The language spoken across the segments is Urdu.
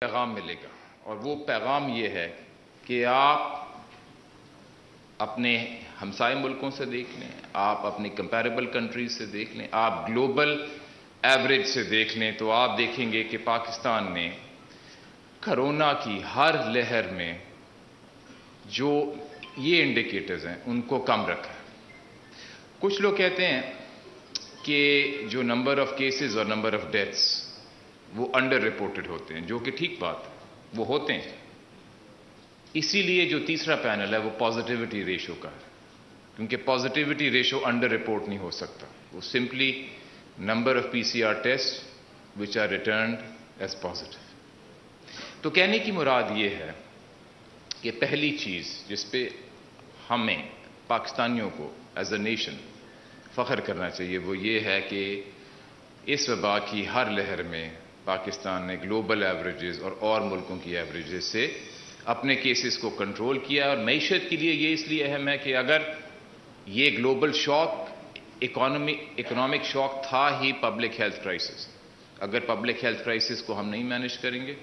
پیغام ملے گا اور وہ پیغام یہ ہے کہ آپ اپنے ہمسائے ملکوں سے دیکھ لیں، آپ اپنی کمپیریبل کنٹریز سے دیکھ لیں، آپ گلوبل ایوریج سے دیکھ لیں تو آپ دیکھیں گے کہ پاکستان نے کرونا کی ہر لہر میں جو یہ انڈیکیٹرز ہیں ان کو کم رکھا ہے۔ کچھ لوگ کہتے ہیں کہ جو نمبر آف کیسز اور نمبر آف ڈیتھس وہ انڈر رپورٹڈ ہوتے ہیں، جو کہ ٹھیک بات ہے، وہ ہوتے ہیں۔ اسی لیے جو تیسرا پینل ہے وہ پازیٹیوٹی ریشو کا ہے، کیونکہ پازیٹیوٹی ریشو انڈر رپورٹ نہیں ہو سکتا، وہ simply number of PCR test which are returned as positive. تو کہنے کی مراد یہ ہے کہ پہلی چیز جس پہ ہمیں پاکستانیوں کو ایز اے نیشن فخر کرنا چاہیے وہ یہ ہے کہ اس وبا کی ہر لہر میں پاکستان نے گلوبل ایوریجز اور ملکوں کی ایوریجز سے اپنے کیسز کو کنٹرول کیا، اور معیشت کے لیے یہ اس لیے اہم ہے کہ اگر یہ گلوبل شاک اکنامک شاک تھا ہی پبلک ہیلتھ کرائسس، اگر پبلک ہیلتھ کرائسس کو ہم نہیں مینیج کریں گے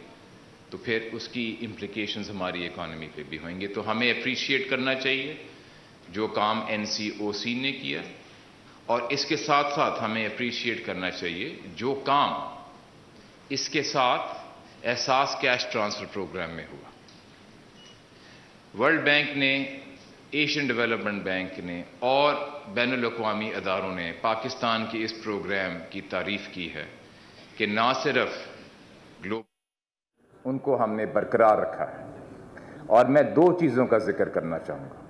تو پھر اس کی امپلیکیشنز ہماری اکانومی پہ بھی ہوئیں گے۔ تو ہمیں اپریشیٹ کرنا چاہیے جو کام NCOC نے کیا، اور اس کے ساتھ ساتھ ہمیں اپریشیٹ کرنا چاہیے جو کام اس کے ساتھ احساس کیش ٹرانسفر پروگرام میں ہوا۔ ورلڈ بینک نے، ایشین ڈیولپمنٹ بینک نے اور بین الاقوامی اداروں نے پاکستان کے اس پروگرام کی تعریف کی ہے کہ نہ صرف ان کو ہم نے برقرار رکھا ہے، اور میں دو چیزوں کا ذکر کرنا چاہوں گا۔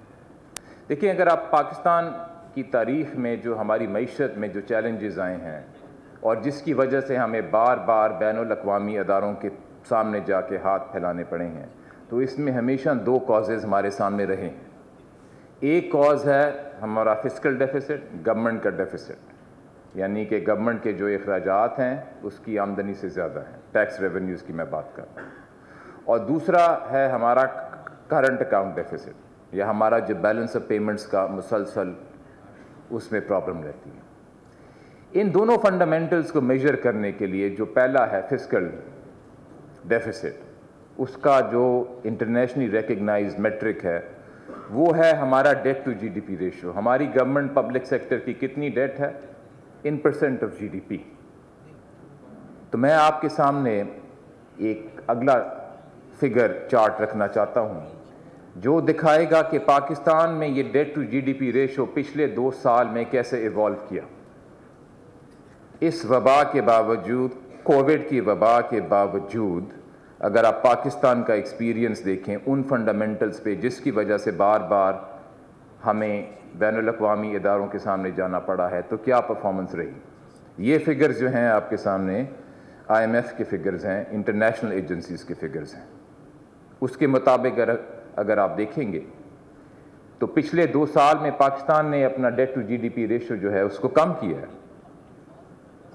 دیکھیں، اگر آپ پاکستان کی تاریخ میں جو ہماری معیشت میں جو چیلنجز آئے ہیں اور جس کی وجہ سے ہمیں بار بار بین الاقوامی اداروں کے سامنے جا کے ہاتھ پھیلانے پڑے ہیں، تو اس میں ہمیشہ دو کازز ہمارے سامنے رہے ہیں۔ ایک کاز ہے ہمارا فسکل ڈیفیسٹ، گورنمنٹ کا ڈیفیسٹ، یعنی کہ گورنمنٹ کے جو اخراجات ہیں اس کی آمدنی سے زیادہ ہیں، ٹیکس ریونیوز کی میں بات کر رہا ہوں۔ اور دوسرا ہے ہمارا کرنٹ اکاؤنٹ ڈیفیسٹ، یا ہمارا جو بیلنس آف پیمنٹس کا مسلسل اس میں پرابلم رہتی ہے۔ ان دونوں فنڈامنٹلز کو میجر کرنے کے لیے جو پہلا ہے فسکل ڈیفیسٹ، اس کا جو انٹرنیشنلی ریکگنائزڈ میٹرک ہے وہ ہے ہمارا ڈیٹ ٹو GDP ریشو۔ ہماری گورنمنٹ پبلک سیکٹر کی کتنی ڈیٹ ہے ان پرسنٹ آف GDP۔ تو میں آپ کے سامنے ایک اگلا فگر چارٹ رکھنا چاہتا ہوں جو دکھائے گا کہ پاکستان میں یہ ڈیٹ ٹو GDP ریشو پچھلے 2 سال میں کیسے ایوالو کیا۔ اس وبا کے باوجود، کووڈ کی وبا کے باوجود، اگر آپ پاکستان کا ایکسپیرینس دیکھیں ان فنڈامنٹلز پہ جس کی وجہ سے بار بار ہمیں بین الاقوامی اداروں کے سامنے جانا پڑا ہے، تو کیا پرفارمنس رہی۔ یہ فگرز جو ہیں آپ کے سامنے IMF کے فگرز ہیں، انٹرنیشنل ایجنسیز کے فگرز ہیں۔ اس کے مطابق اگر آپ دیکھیں گے تو پچھلے 2 سال میں پاکستان نے اپنا ڈیٹ ٹو GDP ریشو جو ہے اس کو کم کیا ہے،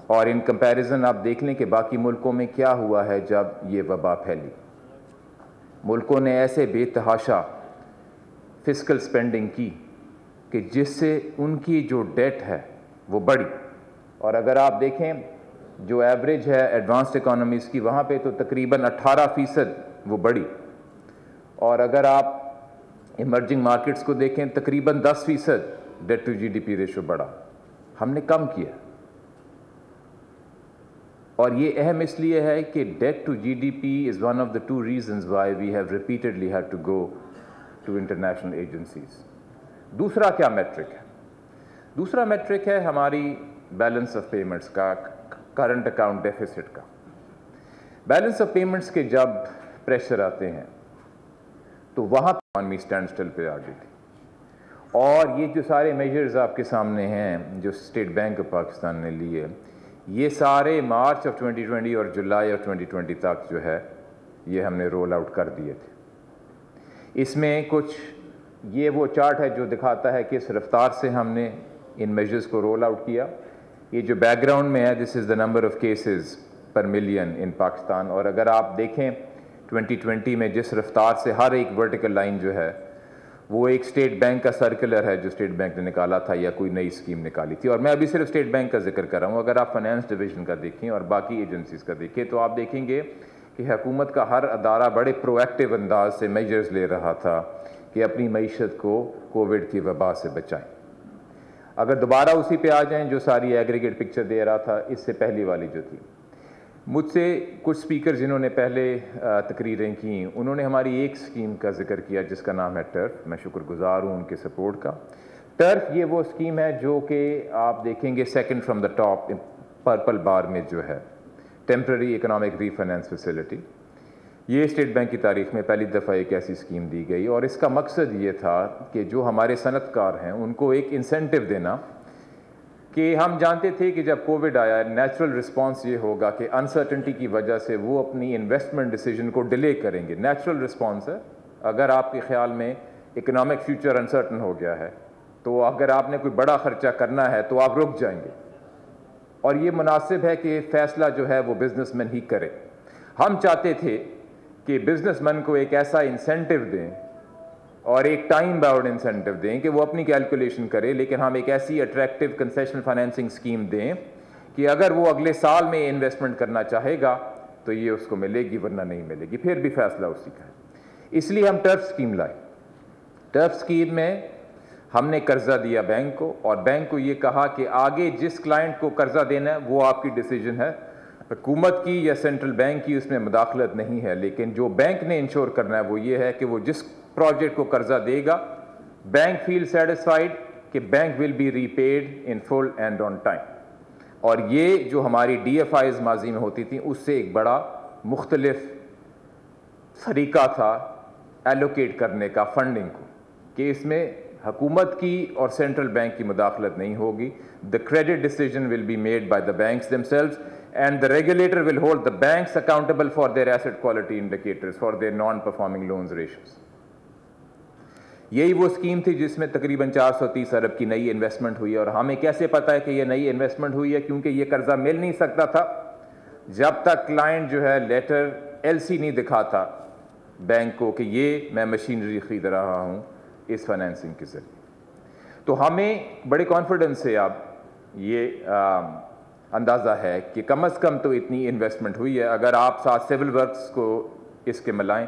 اور ان کمپیریزن آپ دیکھ لیں کہ باقی ملکوں میں کیا ہوا ہے جب یہ وبا پھیلی۔ ملکوں نے ایسے بے تحاشا فسکل سپینڈنگ کی کہ جس سے ان کی جو ڈیٹ ہے وہ بڑھی، اور اگر آپ دیکھیں جو ایوریج ہے ایڈوانسڈ اکانومیز کی وہاں پہ تو تقریباً 18% وہ بڑھی، اور اگر آپ ایمرجنگ مارکیٹس کو دیکھیں تقریباً 10% ڈیٹ ٹو GDP ریشو بڑھا۔ ہم نے کم کیا، اور یہ اہم اس لیے ہے کہ debt to GDP is one of the 2 reasons why we have repeatedly had to go to international agencies۔ دوسرا کیا میٹرک ہے؟ دوسرا میٹرک ہے ہماری بیلنس آف پیمنٹس کا، کرنٹ اکاؤنٹ ڈیفیسٹ کا۔ بیلنس آف پیمنٹس کے جب پریشر آتے ہیں تو وہاں اکانومی اسٹینڈ سٹل پہ آ گئی تھی، اور یہ جو سارے میجرز آپ کے سامنے ہیں جو اسٹیٹ بینک آف پاکستان نے لیے، یہ سارے مارچ آف 2020 اور جولائی آف 2020 تک جو ہے یہ ہم نے رول آؤٹ کر دیے تھے۔ اس میں کچھ یہ وہ چارٹ ہے جو دکھاتا ہے کہ اس رفتار سے ہم نے ان میجرز کو رول آؤٹ کیا۔ یہ جو بیک گراؤنڈ میں ہے this is the number of cases per million in Pakistan, اور اگر آپ دیکھیں 2020 میں جس رفتار سے ہر ایک ورٹیکل لائن جو ہے وہ ایک اسٹیٹ بینک کا سرکولر ہے جو اسٹیٹ بینک نے نکالا تھا یا کوئی نئی اسکیم نکالی تھی، اور میں ابھی صرف اسٹیٹ بینک کا ذکر کر رہا ہوں۔ اگر آپ فائنانس ڈویژن کا دیکھیں اور باقی ایجنسیز کا دیکھیں تو آپ دیکھیں گے کہ حکومت کا ہر ادارہ بڑے پرویکٹیو انداز سے میجرز لے رہا تھا کہ اپنی معیشت کو کووڈ کی وبا سے بچائیں. اگر دوبارہ اسی پہ آ جائیں جو ساری ایگریگیٹ پکچر دے رہا تھا اس سے پہلی والی جو تھی. مجھ سے کچھ سپیکر جنہوں نے پہلے تقریریں کیں انہوں نے ہماری ایک اسکیم کا ذکر کیا جس کا نام ہے ٹرف. میں شکر گزار ہوں ان کے سپورٹ کا. ٹرف یہ وہ اسکیم ہے جو کہ آپ دیکھیں گے second from the top purple bar میں جو ہے temporary economic refinance facility. یہ اسٹیٹ بینک کی تاریخ میں پہلی دفعہ ایک ایسی اسکیم دی گئی اور اس کا مقصد یہ تھا کہ جو ہمارے صنعت کار ہیں ان کو ایک انسینٹیو دینا کہ ہم جانتے تھے کہ جب کووڈ آیا نیچرل رسپانس یہ ہوگا کہ انسرٹنٹی کی وجہ سے وہ اپنی انویسٹمنٹ ڈیسیجن کو ڈیلے کریں گے. نیچرل رسپانس ہے. اگر آپ کے خیال میں اکنامک فیوچر انسرٹن ہو گیا ہے تو اگر آپ نے کوئی بڑا خرچہ کرنا ہے تو آپ رک جائیں گے اور یہ مناسب ہے کہ فیصلہ جو ہے وہ بزنس مین ہی کرے. ہم چاہتے تھے کہ بزنس مین کو ایک ایسا انسینٹیو دیں اور ایک ٹائم باؤنڈ انسینٹیو دیں کہ وہ اپنی کیلکولیشن کرے, لیکن ہم ایک ایسی اٹریکٹیو کنسیشنل فائنینسنگ اسکیم دیں کہ اگر وہ اگلے سال میں انویسٹمنٹ کرنا چاہے گا تو یہ اس کو ملے گی ورنہ نہیں ملے گی, پھر بھی فیصلہ اسی کا ہے. اس لیے ہم ٹرف اسکیم لائے. ٹرف اسکیم میں ہم نے قرضہ دیا بینک کو اور بینک کو یہ کہا کہ آگے جس کلائنٹ کو قرضہ دینا ہے وہ آپ کی ڈیسیجن ہے, حکومت کی یا سینٹرل بینک کی اس میں مداخلت نہیں ہے, لیکن جو بینک نے انشور کرنا ہے وہ یہ ہے کہ وہ جس پروجیکٹ کو قرضہ دے گا بینک فیل سیٹسفائیڈ کہ bank will be repaid in full and on time. اور یہ جو ہماری ڈی ایف آئیز ماضی میں ہوتی تھیں اس سے ایک بڑا مختلف طریقہ تھا ایلوکیٹ کرنے کا فنڈنگ کو کہ اس میں حکومت کی اور سینٹرل بینک کی مداخلت نہیں ہوگی. The credit decision will be made by the banks themselves and the regulator will hold the banks accountable for their asset quality indicators for their non-performing loans ratios. یہی وہ اسکیم تھی جس میں تقریباً 430 ارب کی نئی انویسٹمنٹ ہوئی. اور ہمیں کیسے پتہ ہے کہ یہ نئی انویسٹمنٹ ہوئی ہے؟ کیونکہ یہ قرضہ مل نہیں سکتا تھا جب تک کلائنٹ جو ہے لیٹر ایل سی نہیں دکھاتا بینک کو کہ یہ میں مشینری خرید رہا ہوں اس فائنینسنگ کے ذریعے. تو ہمیں بڑے کانفیڈنس سے اب یہ اندازہ ہے کہ کم از کم تو اتنی انویسٹمنٹ ہوئی ہے. اگر آپ ساتھ سول ورکس کو اس کے ملائیں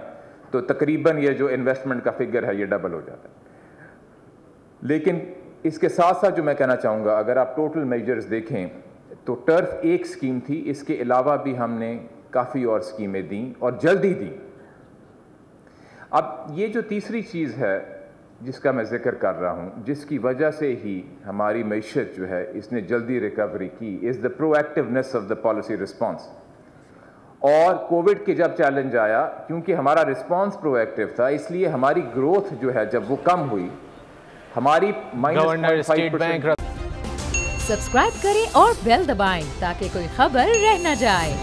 تو تقریباً یہ جو انویسٹمنٹ کا فگر ہے یہ ڈبل ہو جاتا ہے. لیکن اس کے ساتھ ساتھ جو میں کہنا چاہوں گا اگر آپ ٹوٹل میجرز دیکھیں تو ٹرف ایک اسکیم تھی, اس کے علاوہ بھی ہم نے کافی اور اسکیمیں دیں اور جلدی دیں. اب یہ جو تیسری چیز ہے جس کا میں ذکر کر رہا ہوں جس کی وجہ سے ہی ہماری معیشت جو ہے اس نے جلدی ریکوری کی is the proactiveness of the policy response. اور کووڈ کے جب چیلنج آیا کیونکہ ہمارا رسپانس پرو ایکٹیو تھا اس لیے ہماری گروتھ جو ہے جب وہ کم ہوئی ہماری سبسکرائب کریں اور بیل دبائیں تاکہ کوئی خبر رہ نہ جائے.